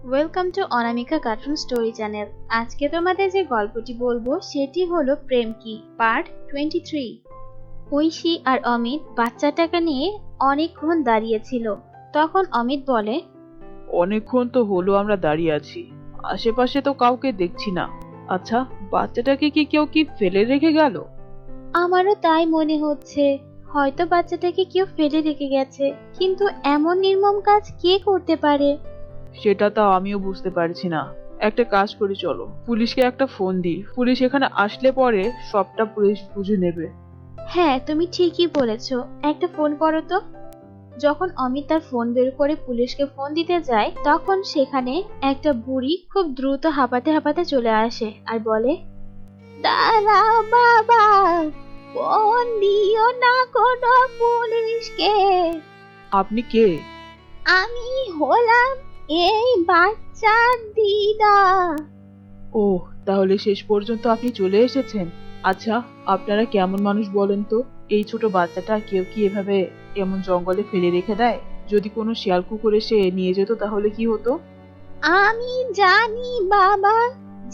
Welcome to Anamika cartoon story channel. আজকে তোমাদের যে গল্পটি বলবো সেটি হলো প্রেম কি পার্ট 23। ঐশী আর অমিত বাচ্চাটাকে নিয়ে অনেকক্ষণ দাঁড়িয়েছিল। তখন অমিত বলে, অনেকক্ষণ তো হলো আমরা দাঁড়িয়ে আছি, আশেপাশে তো কাউকে দেখছি না। আচ্ছা, বাচ্চাটাকে কি কেউ ফেলে রেখে গেল? আমারও তাই মনে হচ্ছে, হয়তো বাচ্চাটাকে কেউ ফেলে রেখে গেছে, কিন্তু এমন নির্মম কাজ কে করতে পারে? সেটা তো আমিও বুঝতে পারছি না। একটা কাজ করি, চলো পুলিশকে একটা ফোন দিই, পুলিশ এখানে আসলে পরে সবটা পুলিশ বুঝে নেবে। হ্যাঁ, তুমি ঠিকই বলেছো, একটা ফোন করো তো। যখন অমিত তার ফোন বের করে পুলিশকে ফোন দিতে যায়, তখন সেখানে একটা বুড়ি খুব দ্রুত হাঁপাতে হাঁপাতে চলে আসে আর বলে, দাঁড়াও বাবা, ফোন দিও না কোনো পুলিশকে। আপনি কে? আমি হলাম এই বাচ্চার দিদা। ওহ, তাহলে শেষ পর্যন্ত আপনি চলে এসেছেন। আচ্ছা, আপনারা কেমন মানুষ বলেন তো? এই ছোট বাচ্চাটা কেউ কি এভাবে এমন জঙ্গলে ফেলে রেখে দেয়? যদি কোনো শিয়াল কুকুর এসে নিয়ে যেত তাহলে কি হতো? আমি জানি বাবা,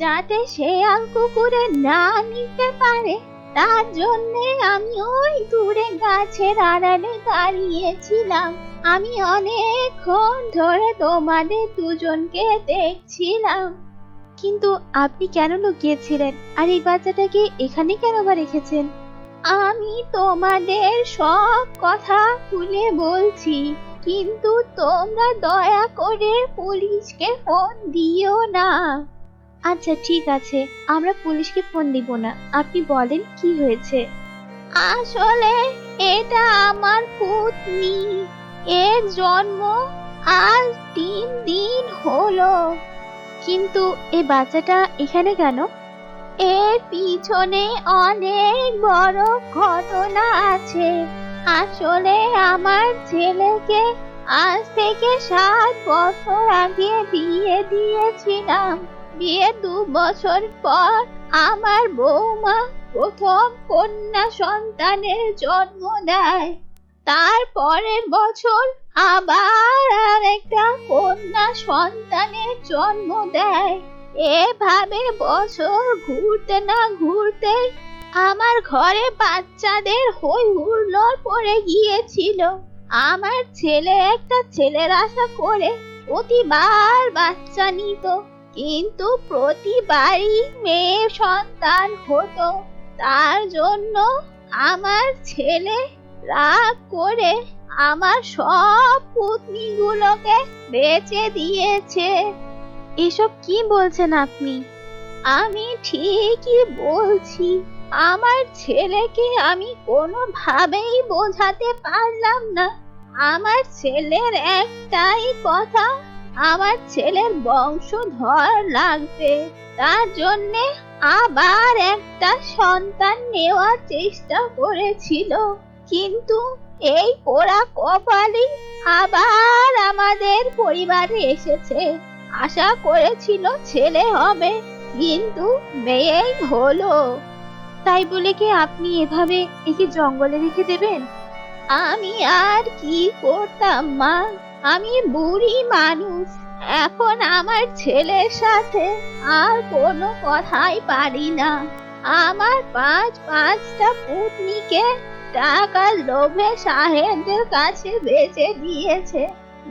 যাতে শেয়াল কুকুরে না নিতে পারে, তার জন্য আমি ওই দূরে গাছের আড়ালে দাঁড়িয়েছিলাম। আমি অনেকক্ষণ ধরে তোমাদের দুজনকে দেখছিলাম। কিন্তু আপনি কেন লুকিয়েছিলেন, আর এই বাচ্চাটাকে এখানে কেন বা রেখেছেন? আমি তোমাদের সব কথা খুলে বলছি, কিন্তু তোমরা দয়া করে পুলিশকে ফোন দিও না। আচ্ছা ঠিক আছে, আমরা পুলিশকে ফোন দিব না, আপনি বলেন কি হয়েছে। আসলে এটা আমার পুতনি, এর জন্ম আজ 3 দিন হলো। কিন্তু এই বাচ্চাটা এখানে কেন? এর পিছনে অনেক বড় ঘটনা আছে। আসলে আমার ছেলেকে আজ থেকে 7 বছর আগে বিয়ে দিয়েছিলাম। বিয়ে 2 বছর পর আমার বৌমা প্রথম কন্যা সন্তানের জন্ম দেয়। তার পরের বছর আবার আরেকটা কন্যা সন্তানের জন্ম দেয়। এভাবে বছর ঘুরতে না ঘুরতে আমার ঘরে বাচ্চাদের হই হুল্লোড় পড়ে গিয়েছিল। আমার ছেলে একটা ছেলের আশা করে প্রতিবার বাচ্চা নিত, কিন্তু প্রতিবারই মেয়ে সন্তান হতো। তার জন্য আমার ছেলে রাগ করে আমার সব পুতনিগুলোকে বেচে দিয়েছে। এসব কি বলছেন আপনি? আমি ঠিকই বলছি। আমার ছেলেকে আমি কোনোভাবেই বোঝাতে পারলাম না। আমার ছেলের একটাই কথা, আমার ছেলের বংশধর লাগবে। তার জন্যে আবার একটা সন্তান নেওয়ার চেষ্টা করেছিল, কিন্তু এই পোড়া কপালই আবার আমাদের পরিবারে এসেছে। আশা করেছিল ছেলে হবে, কিন্তু মেয়েই হলো। তাই বলে কি আপনি এভাবে একে জঙ্গলে রেখে দেবেন? আমি আর কি করতাম মা, আমি বুড়ি মানুষ। এখন আমার ছেলের সাথে আর কোনো কথাই পারি না। আমার পাঁচটা পুতনিকে টাকার লোভে সাহেবদের কাছে বেচে দিয়েছে।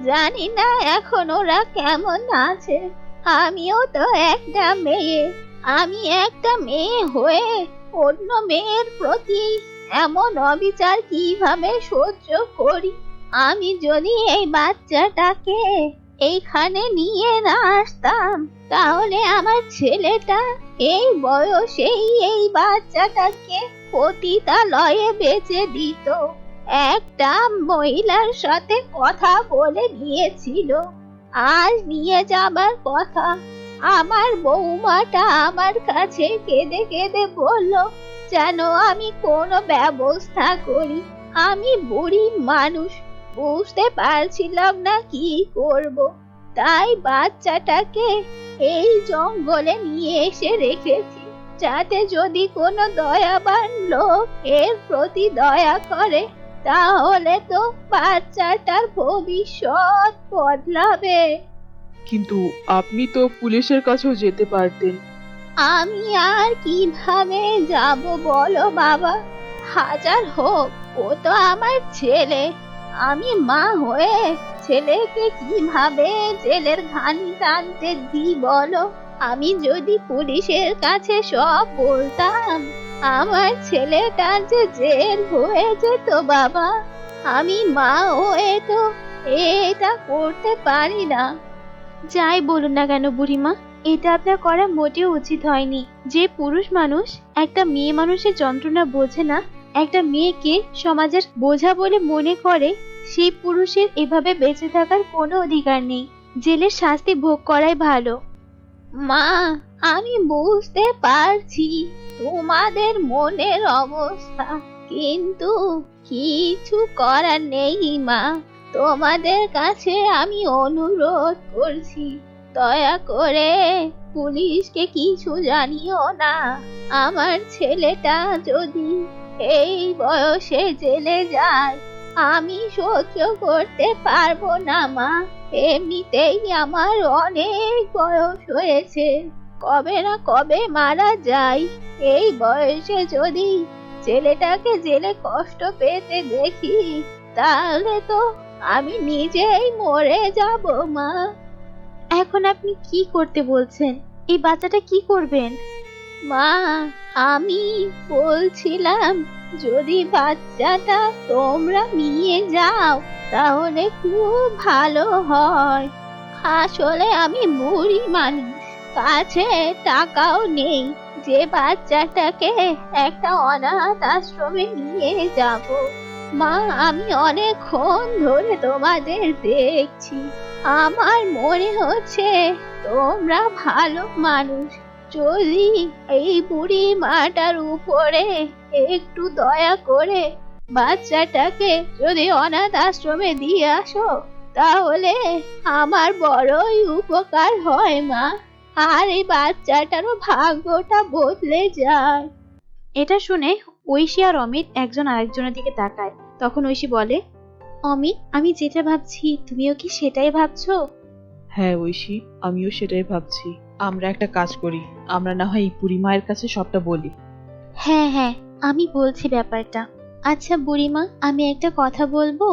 জানি না এখন ওরা কেমন আছে। আমিও তো একটা মেয়ে, আমি একটা মেয়ে হয়ে অন্য মেয়ের প্রতি এমন অবিচার কিভাবে সহ্য করি? আমি যদি এই বাচ্চাটাকে এইখানে নিয়ে না আসতাম, তাহলে আমার ছেলেটা এই বয়সেই এই বাচ্চাটাকে পতিতালয়ে বেচে দিত। একটা মহিলার সাথে কথা বলে নিয়েছিল, আজ নিয়ে যাবার কথা। আমার বৌমাটা আমার কাছে কেঁদে কেঁদে বলল যেন আমি কোনো ব্যবস্থা করি। আমি বুড়ি মানুষ, বুঝতে পারছিলাম না কি করব। তাই বাচ্চাটাকে এই জঙ্গলে নিয়ে এসে রেখেছি, যাতে যদি কোনো দয়াবান লোক এর প্রতি দয়া করে, তাহলে তো বাচ্চাটার ভবিষ্যৎ বদলাবে। কিন্তু আপনি তো পুলিশের কাছেও যেতে পারতেন। আমি আর কিভাবে যাব বলো বাবা? হাজার হোক, ও তো আমার ছেলে। আমি মা হয়ে ছেলেকে কিভাবে জেলের ঘানি টানতে দিই বলো? আমি যদি পুলিশের কাছে সব বলতাম, আমার ছেলেটার যে জেল হয়ে যেত বাবা। আমি মা হয়ে তো এটা করতে পারি না। যাই বলুন না কেন বুড়িমা, এটা আপনার করা মোটেও উচিত হয়নি। যে পুরুষ মানুষ একটা মেয়ে মানুষের যন্ত্রণা বোঝে না, একটা মেয়েকে সমাজের বোঝা বলে মনে করে, সেই পুরুষের এভাবে বেঁচে থাকার কোনো অধিকার নেই। জেলের শাস্তি ভোগ করাই ভালো। মা, আমি বুঝতে পারছি তোমাদের মনের অবস্থা, কিন্তু কিছু করার নেই মা। তোমাদের কাছে আমি অনুরোধ করছি, দয়া করে পুলিশকে কিছু জানিও না। আমার ছেলেটা যদি এই বয়সে জেলে যায়, আমি সহ্য করতে পারবো না মা। এমনিতেই আমার অনেক বয়স হয়েছে, কবে না কবে মারা যায়। এই বয়সে যদি ছেলেটাকে জেলে কষ্ট পেতে দেখি, তাহলে তো আমি নিজেই মরে যাব মা। এখন আপনি কি করতে বলছেন? এই বাচ্চাটা কি করবেন? মা, আমি বলছিলাম যদি বাচ্চাটা তোমরা নিয়ে যাও তাহলে খুব ভালো হয়। আসলে আমি বুড়ি মানুষ, কাছে টাকাও নেই যে বাচ্চাটাকে একটা অনাথ আশ্রমে নিয়ে যাব। মা, আমি অনেকক্ষণ ধরে তোমাদের দেখছি, আমার মনে হচ্ছে তোমরা ভালো মানুষ। যদি এই বুড়ি মাটার উপরে একটু দয়া করে বাচ্চাটাকে যদি অনাথ আশ্রমে দিয়ে আসো, তাহলে আমার বড়ই উপকার হয় মা। আর এই বাচ্চাটারও ভাগ্যটা বদলে যায়। এটা শুনে ঐশী আর অমিত একজন আরেকজনের দিকে তাকায়। তখন ঐশী বলে, অমিত, আমি যেটা ভাবছি তুমিও কি সেটাই ভাবছো? হ্যাঁ ঐশী, আমিও সেটাই ভাবছি। আমরা একটা কাজ করি, আমরা না হয় এই বুড়ি মায়ের কাছে সবটা বলি। হ্যাঁ হ্যাঁ, আমি বলছি ব্যাপারটা। আচ্ছা বুড়িমা, আমি একটা কথা বলবো?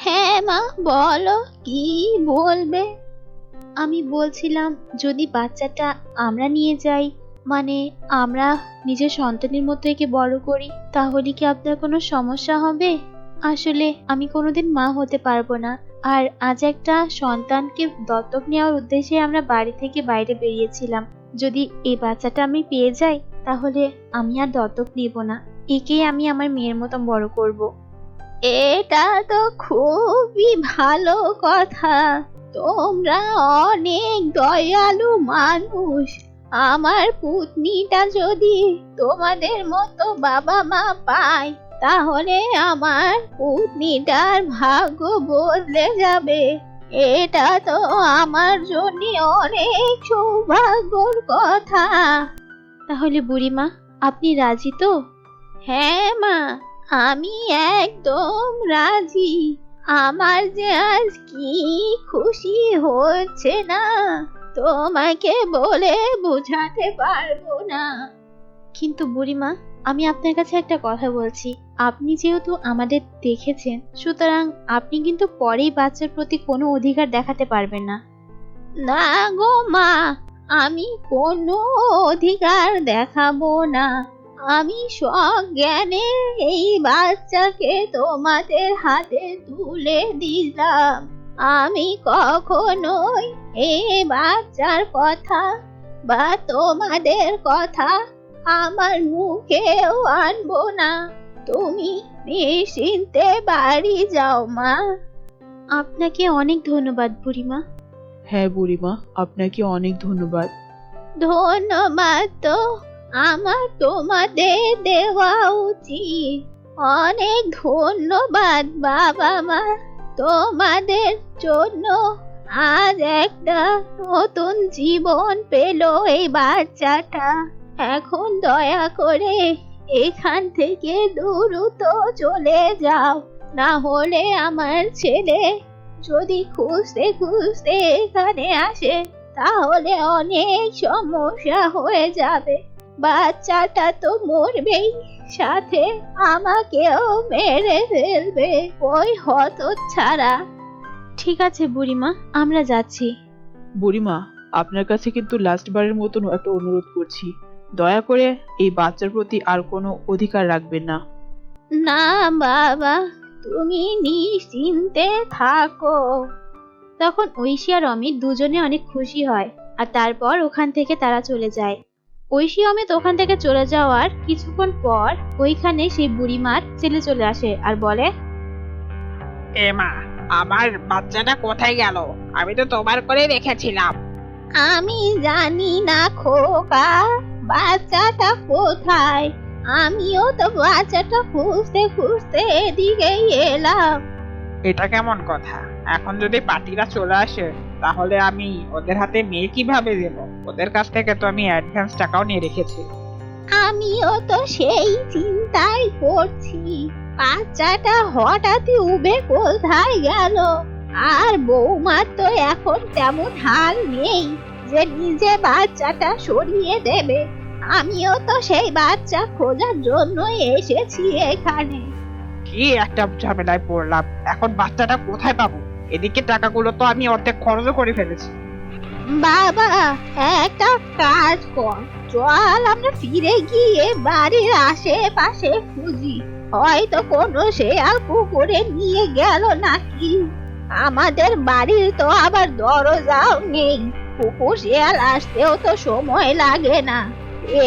হ্যাঁ মা, বলো, কি বলবে? আমি বলছিলাম যদি বাচ্চাটা আমরা নিয়ে যাই, মানে আমরা নিজের সন্তানের মতো একে বড় করি, তাহলে কি আপনার কোনো সমস্যা হবে? আসলে আমি কোনোদিন মা হতে পারবো না, আর আজ একটা সন্তানকে দত্তক নেওয়ার উদ্দেশ্যে আমরা বাড়ি থেকে বাইরে বেরিয়েছিলাম। যদি এই বাচ্চাটা আমি পেয়ে যাই, তাহলে আমি আর দত্তক নেব না, একেই আমি আমার মেয়ের মতো বড় করব। এটা তো খুবই ভালো কথা। তোমরা অনেক দয়ালু মানুষ। আমার পুতনিটা যদি তোমাদের মতো বাবা মা পায়, তাহলে আমার পুতনিটার ভাগ্য বদলে যাবে। এটা তো আমার জন্য অনেক সৌভাগ্যর কথা। তাহলে বুড়িমা, আপনি রাজি তো? হ্যাঁ মা, আমি একদম রাজি। আমার যে আজ কি খুশি হচ্ছে না, তোমাকে বলে বোঝাতে পারবো না। কিন্তু বুড়িমা, আমি আপনার কাছে একটা কথা বলছি। আপনি যেহেতু আমাদের দেখেছেন, সুতরাং আপনি কিন্তু পরেই বাচ্চার প্রতি কোনো অধিকার দেখাতে পারবেন না। না গো মা, আমি কোনো অধিকার দেখাবো না। আমি সজ্ঞানে এই বাচ্চাকে তোমাদের হাতে তুলে দিলাম। আমি কখনোই এই বাচ্চার কথা বা তোমাদের কথা আমার মুখেও আনবো না। তুমি নিশ্চিন্তে বাড়ি যাও মা। আপনাকে অনেক ধন্যবাদ বুড়িমা। হ্যাঁ বুড়িমা, আপনাকে অনেক ধন্যবাদ। ধন্যবাদ তো আমার তোমাদের দেওয়া উচিত। অনেক ধন্যবাদ বাবা মা, তোমাদের জন্য আজ একটা নতুন জীবন পেল এই বাচ্চাটা। এখন দয়া করে এখান থেকে দ্রুত চলে যাও, না হলে আমার ছেলে যদি খুঁজতে খুঁজতে এখানে আসে তাহলে অনেক সমস্যা হয়ে যাবে। বাচ্চাটা তো মরবেই, সাথে আমাকেও মেরে ফেলবে ওই হতচ্ছাড়া। ঠিক আছে বুড়িমা, আমরা যাচ্ছি। বুড়িমা, আপনার কাছে কিন্তু লাস্ট বারের মতন একটা অনুরোধ করছি, দয়া করে এই বাচ্চার প্রতি আর কোনো অধিকার রাখবেন না। না বাবা, তুমি নিশ্চিন্তে থাকো। তখন ঐশী আর অমিত দুজনে অনেক খুশি হয়, আর তারপর ওখান থেকে তারা চলে যায়। ঐশী অমিত ওখান থেকে চলে যাওয়ার কিছুক্ষণ পর ওইখানে সেই বুড়িমার ছেলে চলে আসে আর বলে, এ মা, আমার বাচ্চাটা কোথায় গেল? আমি তো তোমার করে রেখেছিলাম। আমি জানি না খোকা, বাচ্চাটা কোথায়। আমিও তো বাচ্চাটা খুঁজতে খুঁজতে এদিকেই এলাম। এটা কেমন কথা? এখন যদি পার্টিরা চলে আসে তাহলে আমি ওদের হাতে মেয়ে কিভাবে দেব? ওদের কাছ থেকে তো আমি অ্যাডভান্স টাকাও নিয়ে রেখেছি। আমিও তো সেই চিন্তাই করছি, বাচ্চাটা হঠাৎই উবে কোথায় গেল। আর বৌমার তো এখন তেমন হাল নেই যে নিজে বাচ্চাটা সরিয়ে দেবে। আমিও তো সেই বাচ্চা খোঁজার জন্য এসেছি এখানে। কি একটা ঝামেলায় পড়লাম, এখন বাচ্চাটা কোথায় পাবো? এদিকে টাকাগুলো তো আমি অর্ধেক খরচও করে ফেলেছি। বাবা, একটা কাজ কর, চল আমরা ফিরে গিয়ে বাড়ির আশেপাশে খুঁজি, হয়তো কোনো শেয়াল কুকুরে নিয়ে গেল নাকি। আমাদের বাড়ির তো আবার দরজাও নেই, কুকুর শেয়াল আসতেও তো সময় লাগে না।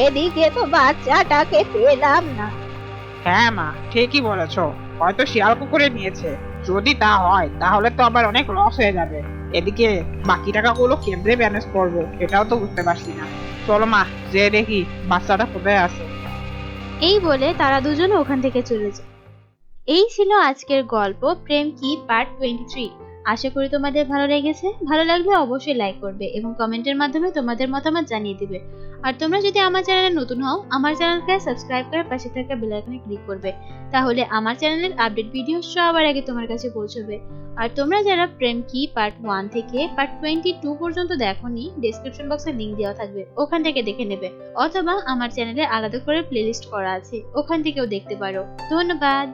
এদিকে তো বাচ্চাটাকে পেলাম না। হ্যাঁ মা, ঠিকই বলেছো, হয়তো শিয়াল কুকুরে নিয়েছে। যদি তা হয় তাহলে তো আবার অনেক লস হয়ে যাবে। এদিকে বাকি টাকাগুলো কেমনে ম্যানেজ করবো এটাও তো বুঝতে পারছি না। চলো মা, যে দেখি বাচ্চাটা কোথায় আছে। এই বলে তারা দুজনে ওখান থেকে চলে যায়। এই ছিল আজকের গল্প প্রেম কি পার্ট 23। আশা করি তোমাদের ভালো লেগেছে। ভালো লাগলে অবশ্যই লাইক করবে এবং কমেন্টের মাধ্যমে তোমাদের মতামত জানিয়ে দিবে। আর তোমরা যদি আমার চ্যানেলে নতুন হও, আমার চ্যানেলকে সাবস্ক্রাইব করে পাশে থাকা বেল আইকনে ক্লিক করবে, তাহলে আমার চ্যানেলের আপডেট ভিডিও সবার আগে তোমার কাছে পৌঁছবে। আর তোমরা যারা প্রেম কি পার্ট 1 থেকে পার্ট 22 পর্যন্ত দেখোনি, ডেসক্রিপশন বক্সে লিংক দেওয়া থাকবে, ওখান থেকে দেখে নেবে। অথবা আমার চ্যানেলে আলাদা করে প্লেলিস্ট করা আছে, ওখান থেকেও দেখতে পারো। ধন্যবাদ।